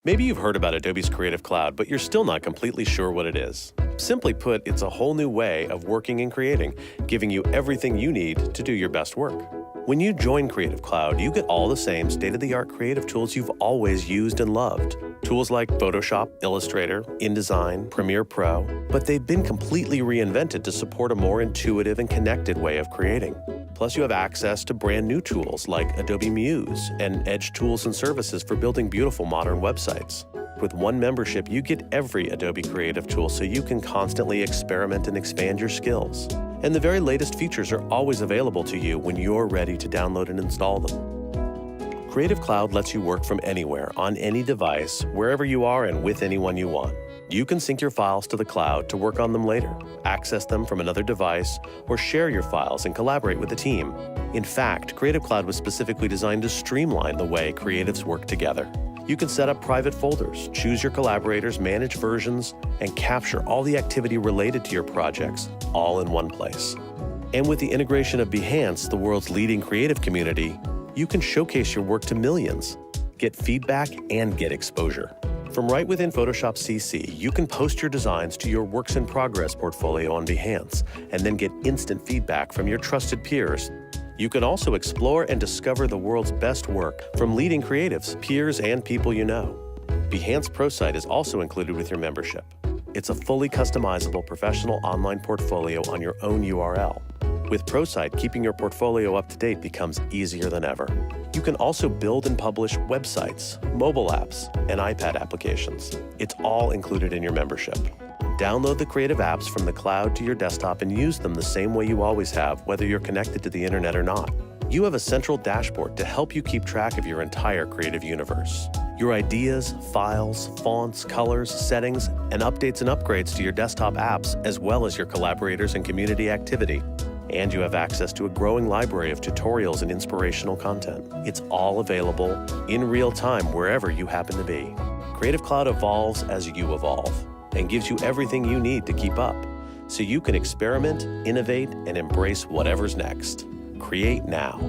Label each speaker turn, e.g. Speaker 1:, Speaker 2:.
Speaker 1: Maybe you've heard about Adobe's Creative Cloud, but you're still not completely sure what it is. Simply put, it's a whole new way of working and creating, giving you everything you need to do your best work. When you join Creative Cloud, you get all the same state-of-the-art creative tools you've always used and loved. Tools like Photoshop, Illustrator, InDesign, Premiere Pro, but they've been completely reinvented to support a more intuitive and connected way of creating. Plus, you have access to brand new tools like Adobe Muse and Edge tools and services for building beautiful modern websites. With one membership, you get every Adobe Creative tool so you can constantly experiment and expand your skills. And the very latest features are always available to you when you're ready to download and install them. Creative Cloud lets you work from anywhere, on any device, wherever you are and with anyone you want. You can sync your files to the cloud to work on them later, access them from another device, or share your files and collaborate with the team. In fact, Creative Cloud was specifically designed to streamline the way creatives work together. You can set up private folders, choose your collaborators, manage versions, and capture all the activity related to your projects, all in one place. And with the integration of Behance, the world's leading creative community, you can showcase your work to millions, get feedback, and get exposure. From right within Photoshop CC, you can post your designs to your Works in Progress portfolio on Behance, and then get instant feedback from your trusted peers. You can also explore and discover the world's best work from leading creatives, peers, and people you know. Behance ProSite is also included with your membership. It's a fully customizable professional online portfolio on your own URL. With ProSite, keeping your portfolio up to date becomes easier than ever. You can also build and publish websites, mobile apps, and iPad applications. It's all included in your membership. Download the creative apps from the cloud to your desktop and use them the same way you always have, whether you're connected to the internet or not. You have a central dashboard to help you keep track of your entire creative universe. Your ideas, files, fonts, colors, settings, and updates and upgrades to your desktop apps, as well as your collaborators and community activity. And you have access to a growing library of tutorials and inspirational content. It's all available in real time wherever you happen to be. Creative Cloud evolves as you evolve and gives you everything you need to keep up, so you can experiment, innovate, and embrace whatever's next. Create now.